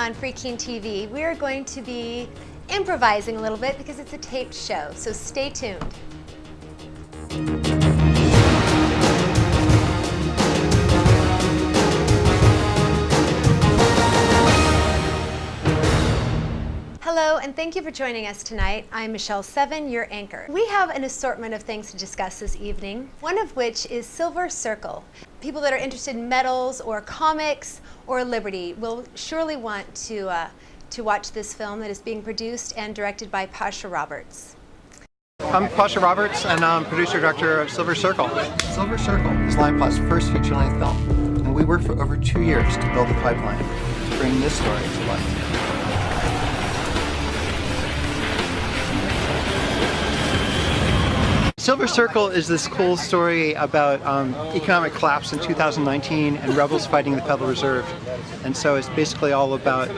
on Free Keene TV, we are going to be improvising a little bit because it's a taped show, so stay tuned. Hello, and thank you for joining us tonight. I'm Michelle Seven, your anchor. We have an assortment of things to discuss this evening, one of which is Silver Circle. People that are interested in medals or comics or liberty will surely want to watch this film that is being produced and directed by Pasha Roberts. I'm Pasha Roberts, and I'm producer-director of Silver Circle. Silver Circle is Limeplot's first feature-length film, and we worked for over 2 years to build the pipeline to bring this story to life. Silver Circle is this cool story about economic collapse in 2019 and rebels fighting the Federal Reserve. And so it's basically all about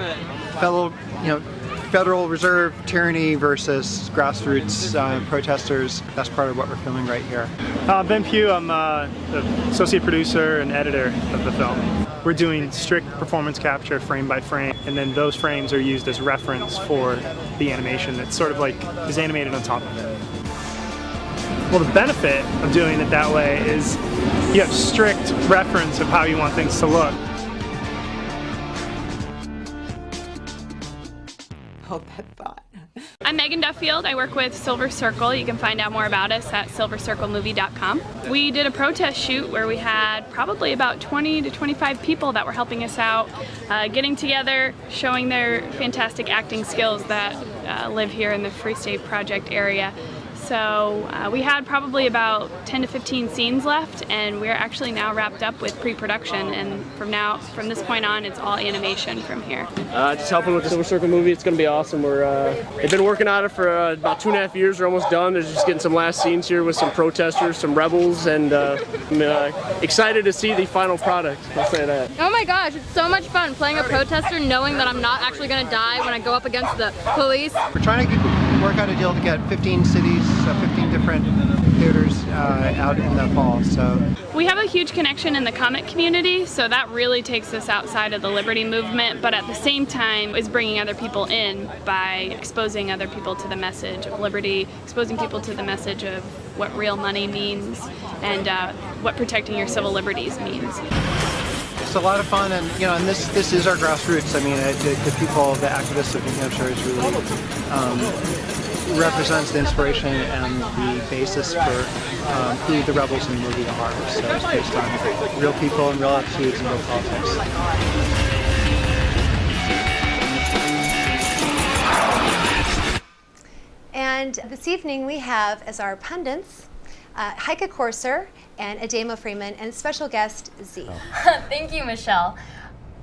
Federal Reserve tyranny versus grassroots protesters. That's part of what we're filming right here. Ben Pugh, I'm the associate producer and editor of the film. We're doing strict performance capture frame by frame, and then those frames are used as reference for the animation that's sort of like is animated on top of it. Well, the benefit of doing it that way is you have strict reference of how you want things to look. Hold that thought. I'm Megan Duffield. I work with Silver Circle. You can find out more about us at silvercirclemovie.com. We did a protest shoot where we had probably about 20 to 25 people that were helping us out, getting together, showing their fantastic acting skills that live here in the Free State Project area. So we had probably about 10 to 15 scenes left, and we're actually now wrapped up with pre-production, and from this point on, it's all animation from here. Just helping with the Silver Circle movie. It's going to be awesome. They've been working on it for about 2.5 years. We're almost done. They're just getting some last scenes here with some protesters, some rebels, and I'm excited to see the final product. I'll say that. Oh my gosh, it's so much fun playing a protester, knowing that I'm not actually going to die when I go up against the police. We're trying to work out a deal to get 15 cities, 15 different theaters out in the fall. So we have a huge connection in the comic community, so that really takes us outside of the liberty movement, but at the same time is bringing other people in by exposing other people to the message of liberty, exposing people to the message of what real money means and what protecting your civil liberties means. It's a lot of fun, and and this is our grassroots. I mean, the people, the activists of New Hampshire is really represents the inspiration and the basis for who the rebels in the movie are. So it's based on real people and real attitudes and real politics. And this evening we have as our pundits Heike Corser and Ademo Freeman and special guest Z. Thank you, Michelle.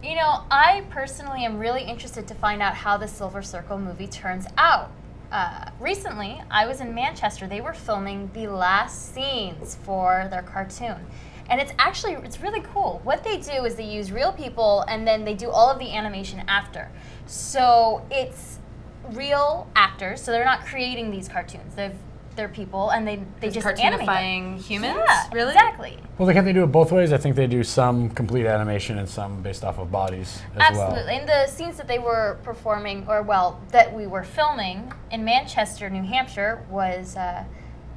You know, I personally am really interested to find out how the Silver Circle movie turns out. Recently, I was in Manchester. They were filming the last scenes for their cartoon. And it's really cool. What they do is they use real people and then they do all of the animation after. So it's real actors, so they're not creating these cartoons. They're people, and they just animate them. Humans? Yeah, really? Exactly. Well, can't they do it both ways? I think they do some complete animation and some based off of bodies as well. Absolutely. And the scenes that they were performing, that we were filming in Manchester, New Hampshire, was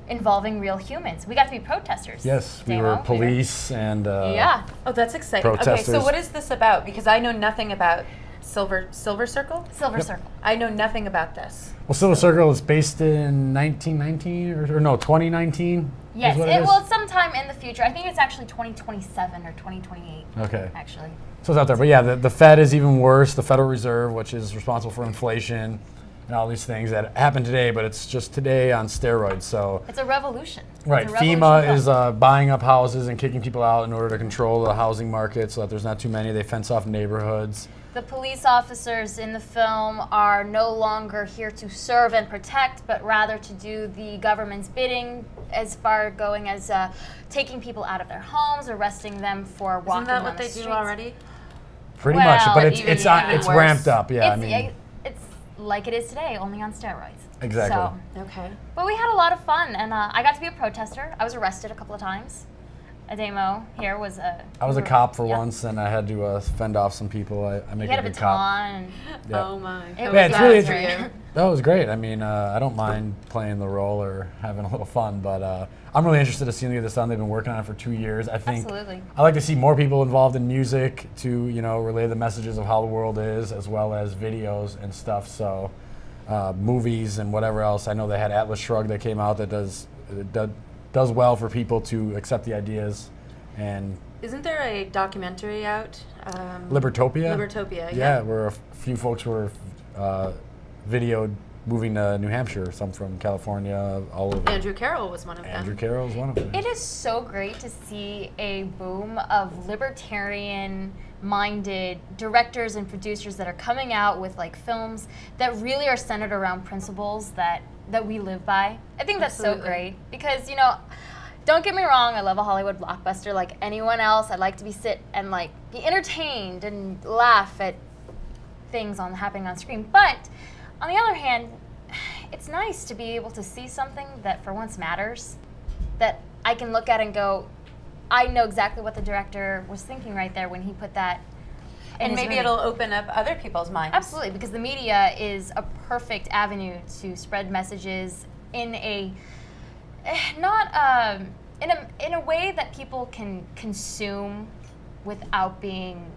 involving real humans. We got to be protesters. Yes, we were police and yeah. Oh, that's exciting. protesters. Okay, so what is this about? Because I know nothing about Silver Circle? Silver Circle. I know nothing about this. Well, Silver Circle is based in 1919 or no, 2019. Yes, well, sometime in the future. I think it's actually 2027 or 2028. Okay. Actually. So it's out there, but yeah, the Fed is even worse. The Federal Reserve, which is responsible for inflation and all these things that happen today, but it's just today on steroids. So it's a revolution. Right. FEMA is buying up houses and kicking people out in order to control the housing market so that there's not too many. They fence off neighborhoods. The police officers in the film are no longer here to serve and protect, but rather to do the government's bidding, as far going as taking people out of their homes, arresting them for walking on the Isn't that what they streets. do already? Pretty much, but it's ramped up. Yeah, it's like it is today, only on steroids. Exactly. So, okay. but we had a lot of fun, and I got to be a protester. I was arrested a couple of times. Ademo here was a. I was a cop for once, and I had to fend off some people. I make You had a a good cop. baton. Yeah. Oh my. Yeah, it's really interesting. That was great. I mean, I don't mind playing the role or having a little fun, but I'm really interested to see them get this done. They've been working on it for 2 years. I think Absolutely. I like to see more people involved in music to, you know, relay the messages of how the world is, as well as videos and stuff. So, movies and whatever else. I know they had Atlas Shrugged that came out that does well for people to accept the ideas. And Isn't there a documentary out? Libertopia? Libertopia, Yeah, where a few folks were videoed moving to New Hampshire, some from California, all over. Andrew Carroll was one of them. Andrew Carroll is one of them. It is so great to see a boom of libertarian-minded directors and producers that are coming out with like films that really are centered around principles that we live by. I think that's so great because, you know, don't get me wrong, I love a Hollywood blockbuster like anyone else. I like to be entertained and laugh at things happening on screen. But on the other hand, it's nice to be able to see something that for once matters, that I can look at and go, I know exactly what the director was thinking right there when he put that in And his maybe movie. it'll open up other people's minds. Absolutely, because the media is a perfect avenue to spread messages in a in a way that people can consume without being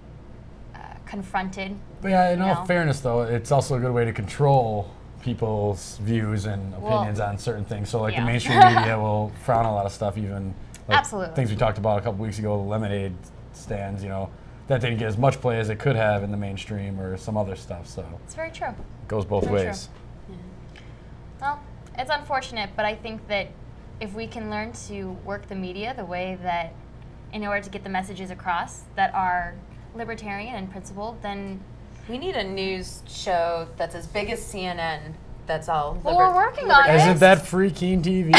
confronted. But yeah, in all fairness, though, it's also a good way to control people's views and opinions on certain things. So, like, the mainstream media will frown a lot of stuff, even like things we talked about a couple weeks ago, the lemonade stands, you know, that didn't get as much play as it could have in the mainstream or some other stuff. So it's very true. It goes both ways. Yeah. Well, it's unfortunate, but I think that if we can learn to work the media the way that, in order to get the messages across that are libertarian and principled, then we need a news show that's as big as CNN. That's all. Well, we're working on it. Isn't that free Keene TV?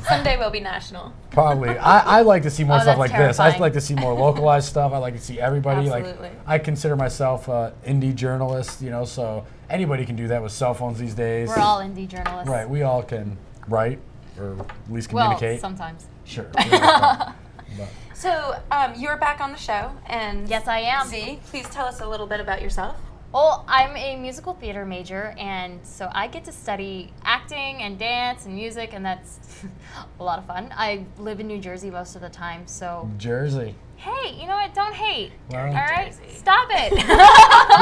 Someday we'll be national. Probably. I like to see more stuff like this. terrifying. I like to see more localized stuff. I like to see everybody. Absolutely. Like, I consider myself an indie journalist, you know, so anybody can do that with cell phones these days. We're all indie journalists. Right. We all can write or at least communicate. Well, sometimes. Sure. So you're back on the show, and yes, I am. Z, please tell us a little bit about yourself. Well, I'm a musical theater major, and so I get to study acting and dance and music, and that's a lot of fun. I live in New Jersey most of the time, so... Jersey. Hey, you know what? Don't hate. Well, all right? Stop it.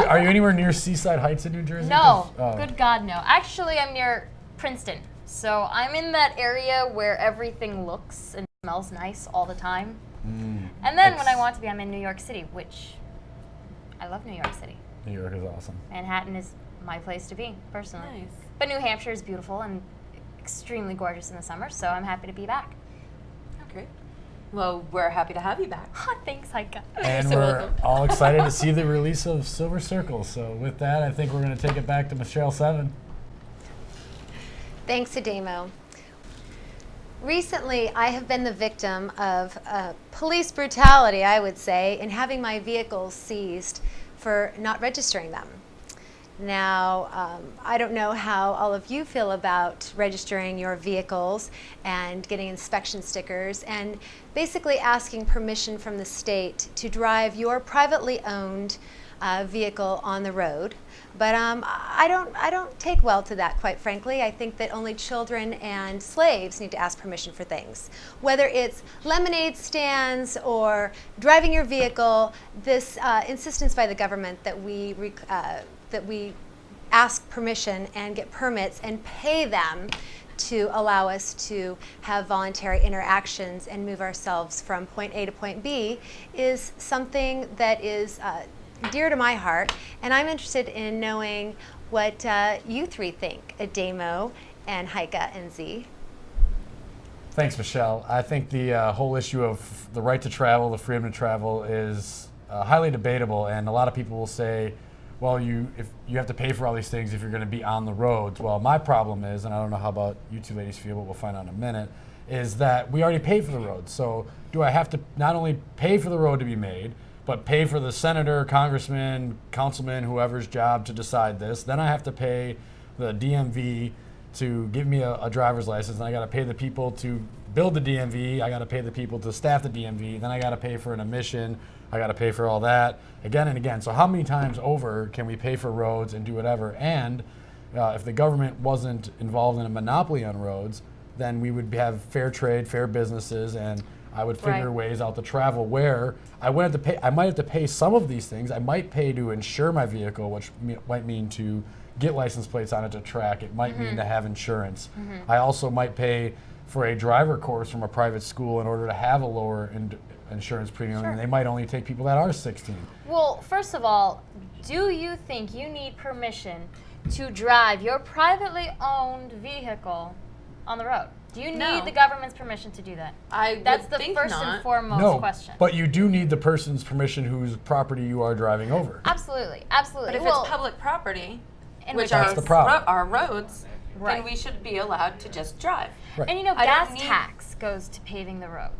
Are you anywhere near Seaside Heights in New Jersey? No. Good God, no. Actually, I'm near Princeton, so I'm in that area where everything looks and smells nice all the time. And then when I want to be, I'm in New York City, which I love New York City. New York is awesome. Manhattan is my place to be, personally. Nice. But New Hampshire is beautiful and extremely gorgeous in the summer, so I'm happy to be back. Okay. Well, we're happy to have you back. Thanks, Heike. And so we're welcome. all excited to see the release of Silver Circle. So with that, I think we're going to take it back to Michelle 7. Thanks, Ademo. Recently, I have been the victim of police brutality, I would say, in having my vehicles seized for not registering them. Now, I don't know how all of you feel about registering your vehicles and getting inspection stickers and basically asking permission from the state to drive your privately owned vehicle on the road. But I don't take well to that, quite frankly. I think that only children and slaves need to ask permission for things. Whether it's lemonade stands or driving your vehicle, this insistence by the government that we ask permission and get permits and pay them to allow us to have voluntary interactions and move ourselves from point A to point B is something that is dear to my heart, and I'm interested in knowing what you three think, Ademo and Heike and Z. Thanks, Michelle. I think the whole issue of the right to travel, the freedom to travel, is highly debatable, and a lot of people will say, well, if you have to pay for all these things if you're going to be on the roads. Well, my problem is, and I don't know how about you two ladies feel, but we'll find out in a minute, is that we already pay for the road. So do I have to not only pay for the road to be made, but pay for the senator, congressman, councilman, whoever's job to decide this? Then I have to pay the DMV to give me a driver's license, and I got to pay the people to build the DMV, I got to pay the people to staff the DMV, then I got to pay for an admission, I got to pay for all that again and again. So how many times over can we pay for roads and do whatever? And if the government wasn't involved in a monopoly on roads, then we would have fair trade, fair businesses, and I would figure ways out to travel where I wouldn't have to pay. I might have to pay some of these things. I might pay to insure my vehicle, which might mean to get license plates on it to track. It might mean to have insurance. I also might pay for a driver course from a private school in order to have a lower insurance premium, and they might only take people that are 16. Well, first of all, do you think you need permission to drive your privately owned vehicle on the road? Do you need the government's permission to do that? That's the first and foremost question. But you do need the person's permission whose property you are driving over. Absolutely, absolutely. But if it's public property, which that's the problem. are roads, then we should be allowed to just drive. Right. And you know, gas tax goes to paving the road.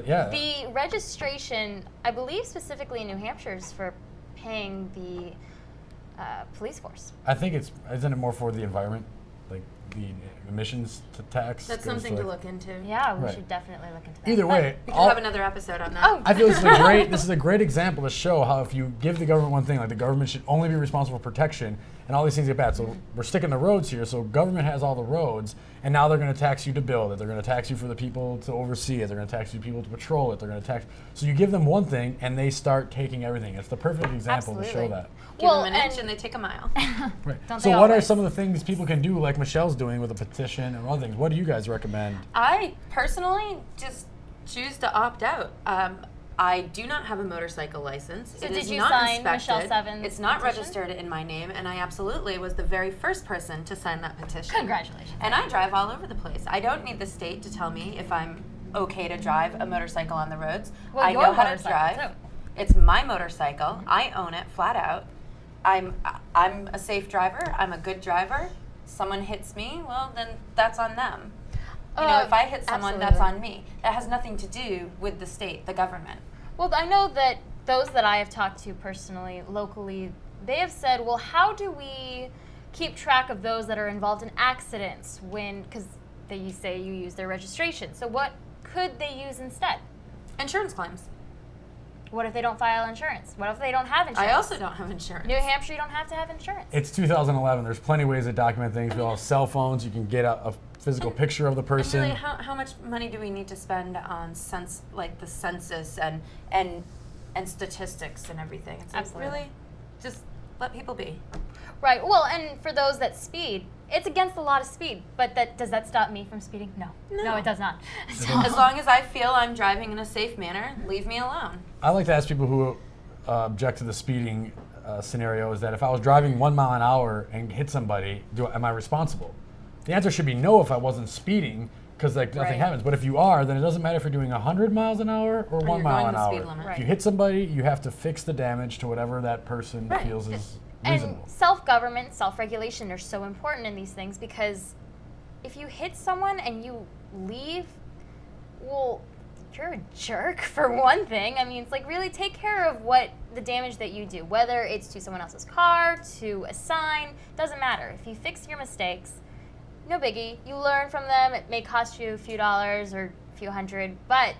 Yeah. The registration, I believe specifically in New Hampshire, is for paying the police force. I think isn't it more for the environment? Like the emissions tax? That's something to look into. Yeah, we should definitely look into that. Either way, we can have another episode on that. Oh. I feel this is a great example to show how if you give the government one thing, like the government should only be responsible for protection, and all these things get bad. So we're sticking the roads here. So government has all the roads, and now they're going to tax you to build it. They're going to tax you for the people to oversee it. They're going to tax you people to patrol it. They're going to tax. So you give them one thing, and they start taking everything. It's the perfect example to show that. Give them an inch and they take a mile. Right. So what are some of the things people can do, like Michelle's doing with a petition and other things? What do you guys recommend? I personally just choose to opt out. I do not have a motorcycle license. So it did is you not sign inspected. Michelle Seven's It's not petition? registered in my name, and I absolutely was the very first person to sign that petition. Congratulations. And I drive all over the place. I don't need the state to tell me if I'm okay to drive a motorcycle on the roads. Well, I your know how to motorcycle, drive. too. It's my motorcycle. I own it flat out. I'm a safe driver. I'm a good driver. Someone hits me, well, then that's on them. You know, if I hit someone, that's on me. That has nothing to do with the state, the government. Well, I know that those that I have talked to personally, locally, they have said, well, how do we keep track of those that are involved in accidents because you say you use their registration. So what could they use instead? Insurance claims. What if they don't file insurance? What if they don't have insurance? I also don't have insurance. New Hampshire, you don't have to have insurance. It's 2011. There's plenty of ways to document things. We all have cell phones. You can get a physical picture of the person. And really, how much money do we need to spend on the census and statistics and everything? It's Absolutely. Like, really, just let people be. Right. Well, and for those that speed, it's against the law to speed. But does that stop me from speeding? No, it does not. So, As long as I feel I'm driving in a safe manner, leave me alone. I like to ask people who object to the speeding scenario is that if I was driving 1 mile an hour and hit somebody, am I responsible? The answer should be no if I wasn't speeding, because nothing happens. But if you are, then it doesn't matter if you're doing 100 miles an hour or 1 mile an hour. Right. If you hit somebody, you have to fix the damage to whatever that person feels is reasonable. And self-government, self-regulation are so important in these things because if you hit someone and you leave, well, you're a jerk for one thing. I mean, it's like really take care of the damage that you do, whether it's to someone else's car, to a sign, doesn't matter. If you fix your mistakes, no biggie. You learn from them. It may cost you a few dollars or a few hundred, but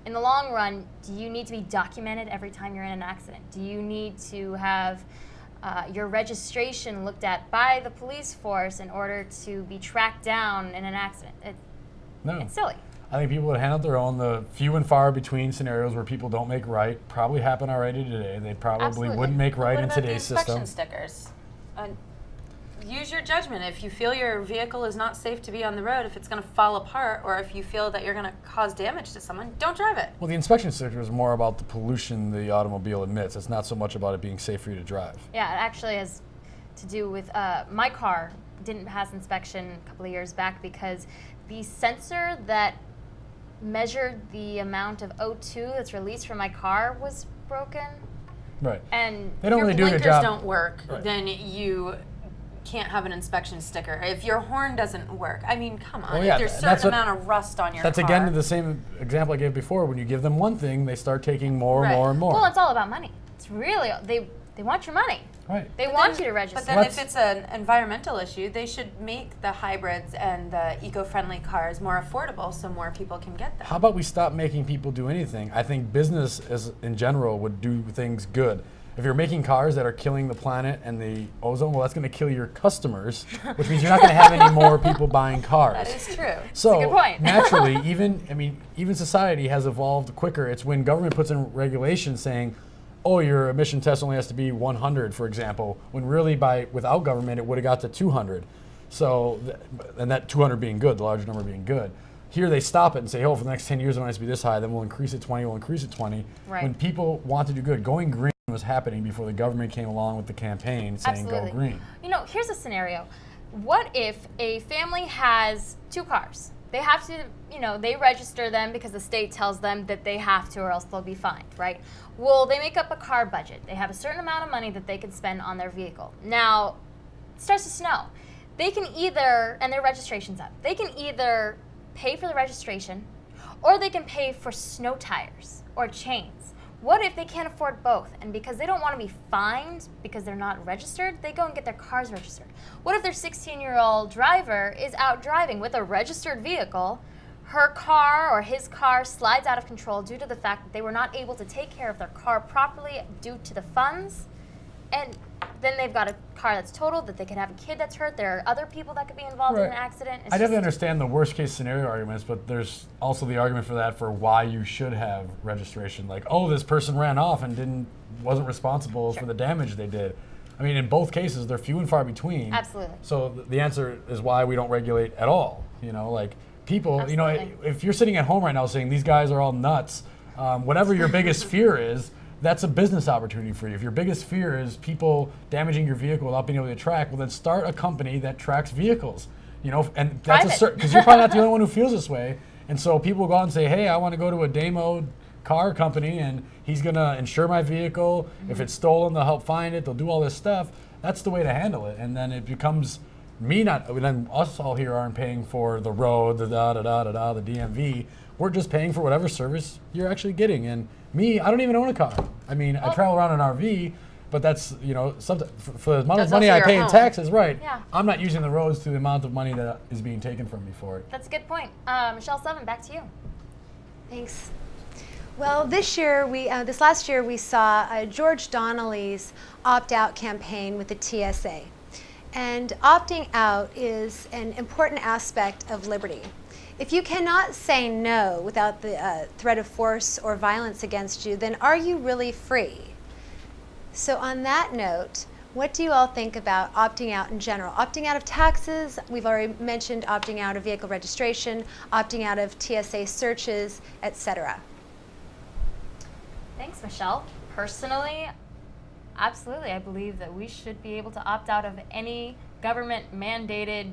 in the long run, do you need to be documented every time you're in an accident? Do you need to have your registration looked at by the police force in order to be tracked down in an accident? It's silly. I think people would handle it their own. The few and far between scenarios where people don't make right probably happen already today. They probably wouldn't make right in today's system. Inspection stickers? Use your judgment. If you feel your vehicle is not safe to be on the road, if it's going to fall apart, or if you feel that you're going to cause damage to someone, don't drive it. Well, the inspection sticker is more about the pollution the automobile emits. It's not so much about it being safe for you to drive. Yeah, it actually has to do with my car didn't pass inspection a couple of years back because the sensor that measured the amount of O2 that's released from my car was broken. Right. And they don't really do a good job. If your blinkers don't work, then you can't have an inspection sticker. If your horn doesn't work, I mean, come on. If there's a certain amount of rust on your car. That's again the same example I gave before. When you give them one thing, they start taking more and more and more. Well, it's all about money. It's really, they They want your money. Right. They want you to register. But then if it's an environmental issue, they should make the hybrids and the eco-friendly cars more affordable so more people can get them. How about we stop making people do anything? I think business in general would do things good. If you're making cars that are killing the planet and the ozone, well, that's going to kill your customers, which means you're not going to have any more people buying cars. That is true. So That's a good point. naturally, even society has evolved quicker. It's when government puts in regulations saying, oh, your emission test only has to be 100, for example, when really without government it would have got to 200. So, and that 200 being good, the larger number being good. Here they stop it and say, oh, for the next 10 years it only has to be this high, then we'll increase it 20, we'll increase it 20. Right. When people want to do good, going green was happening before the government came along with the campaign saying Absolutely. go green. You know, here's a scenario. What if a family has 2 cars? They have to, they register them because the state tells them that they have to or else they'll be fined, right? Well, they make up a car budget. They have a certain amount of money that they can spend on their vehicle. Now, it starts to snow. They can either, and their registration's up, they can either pay for the registration or they can pay for snow tires or chains. What if they can't afford both? And because they don't want to be fined because they're not registered, they go and get their cars registered. What if their 16-year-old driver is out driving with a registered vehicle, her car or his car slides out of control due to the fact that they were not able to take care of their car properly due to the funds, and then they've got a car that's totaled, that they could have a kid that's hurt, there are other people that could be involved in an accident. I definitely understand the worst case scenario arguments, but there's also the argument for that for why you should have registration. Like, oh, this person ran off and wasn't responsible for the damage they did. I mean, in both cases, they're few and far between. Absolutely. So the answer is why we don't regulate at all. Like people, Absolutely. If you're sitting at home right now saying these guys are all nuts, whatever your biggest fear is, that's a business opportunity for you. If your biggest fear is people damaging your vehicle without being able to track, well, then start a company that tracks vehicles. And that's because you're probably not the only one who feels this way. And so people go out and say, hey, I want to go to a Ademo car company and he's going to insure my vehicle. Mm-hmm. If it's stolen, they'll help find it. They'll do all this stuff. That's the way to handle it. And then it becomes then us all here aren't paying for the road, the the DMV. We're just paying for whatever service you're actually getting. And I don't even own a car. I mean, I travel around in an RV, but that's, for the amount of money I pay in taxes, right? Yeah. I'm not using the roads to the amount of money that is being taken from me for it. That's a good point. Michelle 7, back to you. Thanks. Well, this last year we saw George Donnelly's opt-out campaign with the TSA. And opting out is an important aspect of liberty. If you cannot say no without the threat of force or violence against you, then are you really free? So on that note, what do you all think about opting out in general? Opting out of taxes, we've already mentioned opting out of vehicle registration, opting out of TSA searches, etc. Thanks, Michelle. Personally, absolutely. I believe that we should be able to opt out of any government-mandated,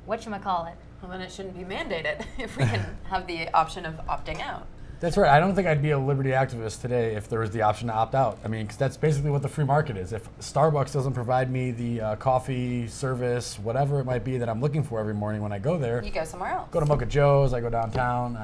whatchamacallit. Well, then it shouldn't be mandated if we can have the option of opting out. That's right. I don't think I'd be a liberty activist today if there was the option to opt out. I mean, because that's basically what the free market is. If Starbucks doesn't provide me the coffee service, whatever it might be that I'm looking for every morning when I go there, You go somewhere else. go to Mocha Joe's, I go downtown,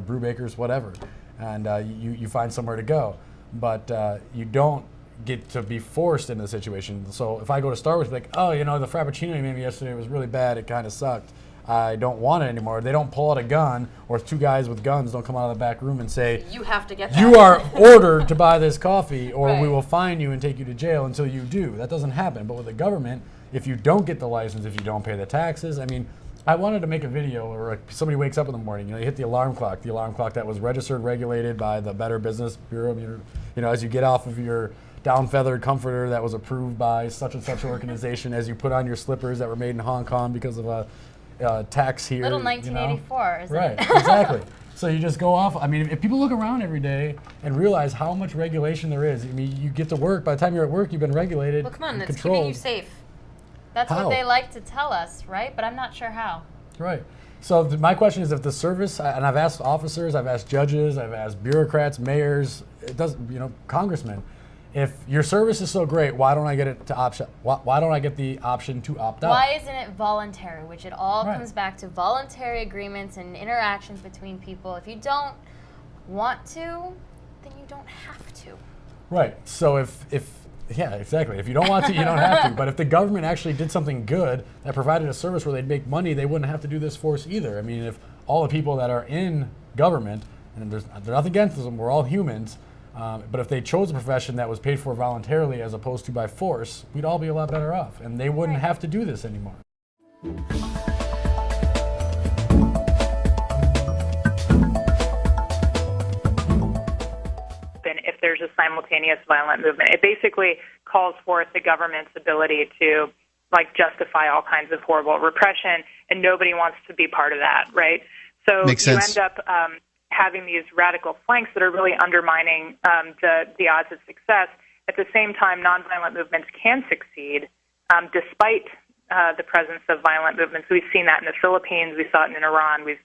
Brewbaker's, whatever, and you find somewhere to go. But you don't get to be forced into the situation. So if I go to Starbucks, like, oh, the Frappuccino you made me yesterday was really bad, it kind of sucked. I don't want it anymore. They don't pull out a gun, or 2 guys with guns don't come out of the back room and say, You have to get that. you are ordered to buy this coffee, or we Right. will fine you and take you to jail until you do. That doesn't happen. But with the government, if you don't get the license, if you don't pay the taxes, I wanted to make a video where somebody wakes up in the morning, you hit the alarm clock that was registered, regulated by the Better Business Bureau. As you get off of your down feathered comforter that was approved by such and such organization, as you put on your slippers that were made in Hong Kong because of a tax here. Little 1984, isn't right, it? exactly. So you just go off. If people look around every day and realize how much regulation there is, you get to work. By the time you're at work, you've been regulated. Well, come on, and it's controlled. keeping you safe. That's How? what they like to tell us, right? But I'm not sure how. Right. So my question is, if the service, and I've asked officers, I've asked judges, I've asked bureaucrats, mayors, congressmen, if your service is so great, why don't I get the option to opt out? Why isn't it voluntary? Which it all Right. comes back to voluntary agreements and interactions between people. If you don't want to, then you don't have to. Right. So if Yeah, exactly. If you don't want to, you don't have to. But if the government actually did something good that provided a service where they'd make money, they wouldn't have to do this force either. I mean, if all the people that are in government, and there's nothing against them, we're all humans, but if they chose a profession that was paid for voluntarily as opposed to by force, we'd all be a lot better off, and they wouldn't have to do this anymore. If there's a simultaneous violent movement, it basically calls forth the government's ability to justify all kinds of horrible repression, and nobody wants to be part of that, right? So you end up having these radical flanks that are really undermining the odds of success. At the same time, nonviolent movements can succeed despite the presence of violent movements. We've seen that in the Philippines. We saw it in Iran. We've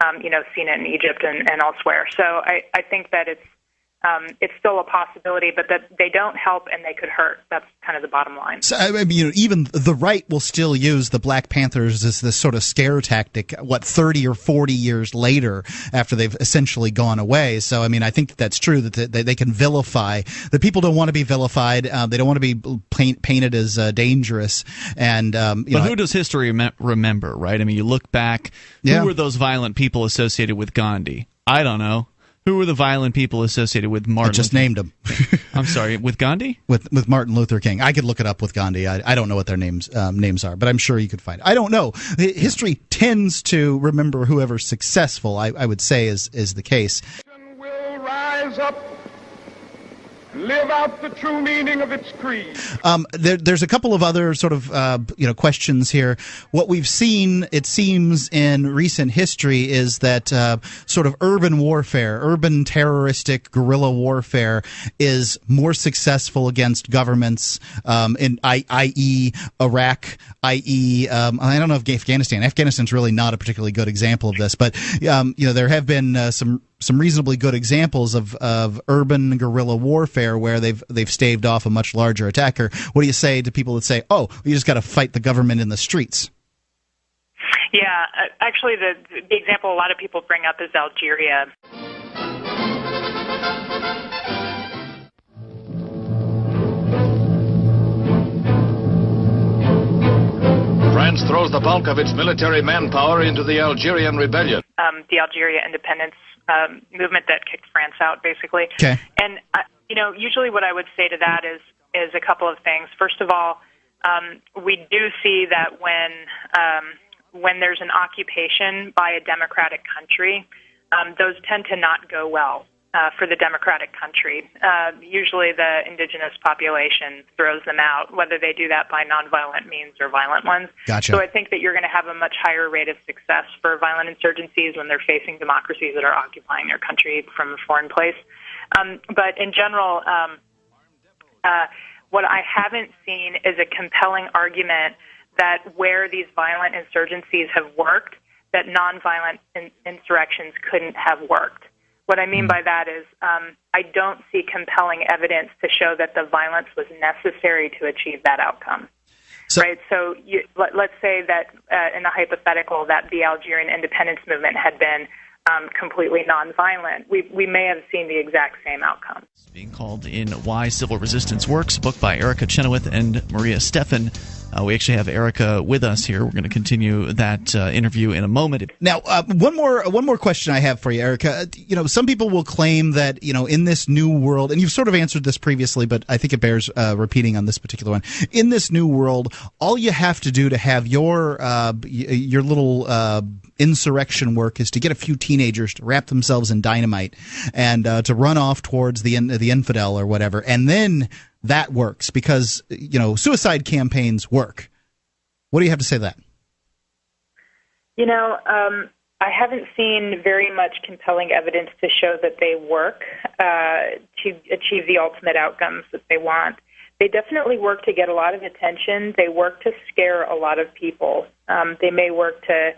seen it in Egypt and elsewhere. So I think that it's still a possibility, but that they don't help and they could hurt. That's kind of the bottom line. So, I mean, even the right will still use the Black Panthers as this sort of scare tactic, 30 or 40 years later after they've essentially gone away. So, I mean, I think that's true, that they can vilify. The people don't want to be vilified. They don't want to be painted as dangerous. And but who does history remember, right? I mean, you look back, who were those violent people associated with Gandhi? I don't know. Who were the violent people associated with Martin? I just named them. I'm sorry, with Gandhi? With Martin Luther King. I could look it up with Gandhi. I don't know what their names are, but I'm sure you could find it. I don't know. History tends to remember whoever's successful, I would say is the case. Will rise up, live out the true meaning of its creed. There's a couple of other sort of questions here. What we've seen, it seems, in recent history is that sort of urban warfare, urban terroristic guerrilla warfare, is more successful against governments, i.e. Iraq, i.e. I don't know if Afghanistan. Afghanistan's really not a particularly good example of this, but there have been some reasonably good examples of urban guerrilla warfare where they've staved off a much larger attacker. What do you say to people that say, "Oh, you just got to fight the government in the streets"? Yeah, actually, the example a lot of people bring up is Algeria. France throws the bulk of its military manpower into the Algerian rebellion. The Algeria independence movement that kicked France out, basically. Okay. And usually what I would say to that is a couple of things. First of all, we do see that when there's an occupation by a democratic country, those tend to not go well for the democratic country. Usually the indigenous population throws them out, whether they do that by nonviolent means or violent ones. Gotcha. So I think that you're going to have a much higher rate of success for violent insurgencies when they're facing democracies that are occupying their country from a foreign place. But in general, what I haven't seen is a compelling argument that where these violent insurgencies have worked, that nonviolent insurrections couldn't have worked. What I mean by that is I don't see compelling evidence to show that the violence was necessary to achieve that outcome. Right? So let's say that in the hypothetical that the Algerian independence movement had been completely nonviolent, we may have seen the exact same outcome. It's being called in Why Civil Resistance Works, a book by Erica Chenoweth and Maria Steffen. We actually have Erica with us here. We're going to continue that interview in a moment. Now, one more question I have for you, Erica. Some people will claim that in this new world, and you've sort of answered this previously, but I think it bears repeating on this particular one. In this new world, all you have to do to have your little insurrection work is to get a few teenagers to wrap themselves in dynamite and to run off towards the infidel or whatever, and then that works because suicide campaigns work. What do you have to say to that? I haven't seen very much compelling evidence to show that they work to achieve the ultimate outcomes that they want. They definitely work to get a lot of attention. They work to scare a lot of people. They may work to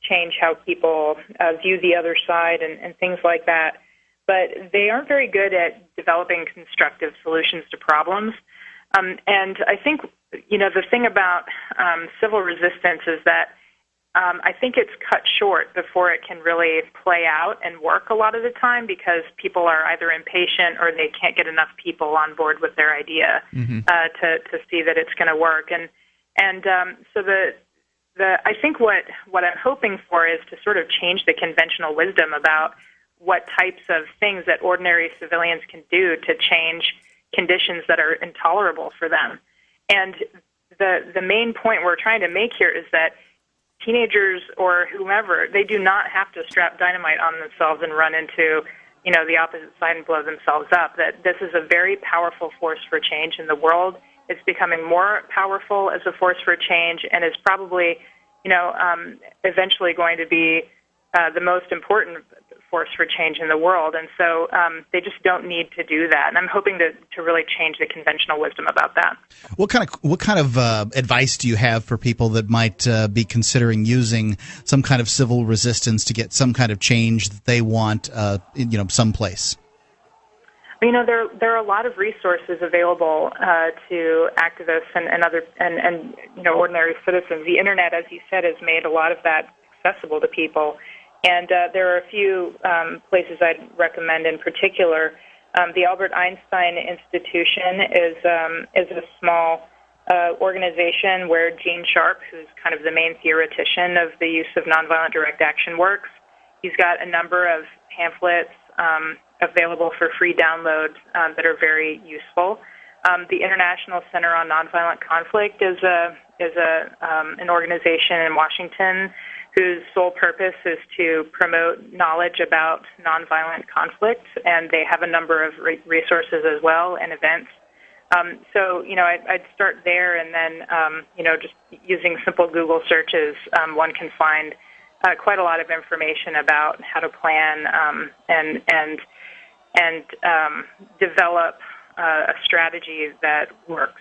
change how people view the other side and things like that. But they aren't very good at developing constructive solutions to problems. And I think, the thing about civil resistance is that I think it's cut short before it can really play out and work a lot of the time, because people are either impatient or they can't get enough people on board with their idea to see that it's going to work. So I think what I'm hoping for is to sort of change the conventional wisdom about what types of things that ordinary civilians can do to change conditions that are intolerable for them. And the main point we're trying to make here is that teenagers or whomever, they do not have to strap dynamite on themselves and run into, the opposite side and blow themselves up. That this is a very powerful force for change in the world. It's becoming more powerful as a force for change, and is probably, eventually going to be the most important force for change in the world. And so they just don't need to do that. And I'm hoping to really change the conventional wisdom about that. What kind of advice do you have for people that might be considering using some kind of civil resistance to get some kind of change that they want, someplace? There are a lot of resources available to activists and other and ordinary citizens. The internet, as you said, has made a lot of that accessible to people. And there are a few places I'd recommend in particular. The Albert Einstein Institution is a small organization where Gene Sharp, who's kind of the main theoretician of the use of nonviolent direct action, works. He's got a number of pamphlets available for free download that are very useful. The International Center on Nonviolent Conflict is an organization in Washington whose sole purpose is to promote knowledge about nonviolent conflict, and they have a number of resources as well and events. I'd start there, and then just using simple Google searches, one can find quite a lot of information about how to plan and develop a strategy that works.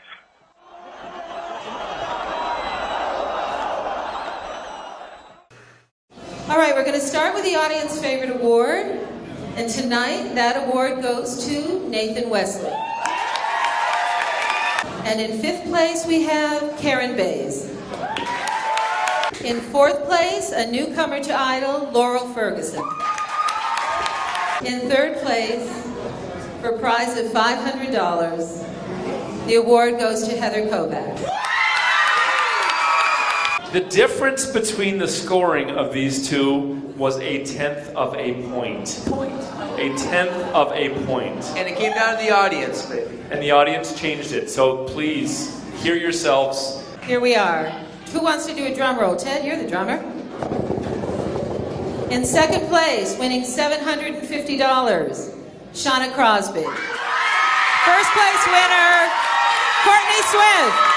All right, we're going to start with the Audience Favorite Award, and tonight that award goes to Nathan Wesley. And in 5th place we have Karen Bays. In 4th place, a newcomer to Idol, Laurel Ferguson. In 3rd place, for a prize of $500, the award goes to Heather Kovac. The difference between the scoring of these two was 1/10 of a point. 1/10 of a point. And it came down to the audience, baby. And the audience changed it. So please, hear yourselves. Here we are. Who wants to do a drum roll? Ted, you're the drummer. In 2nd place, winning $750, Shauna Crosby. 1st place winner, Courtney Swift.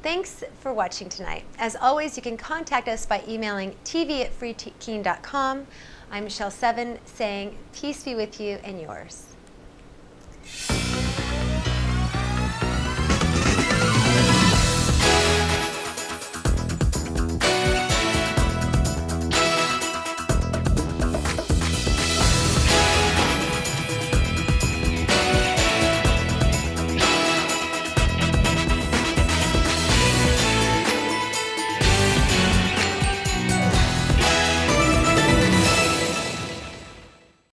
Thanks for watching tonight. As always, you can contact us by emailing tv@freekeene.com. I'm Michelle 7 saying peace be with you and yours.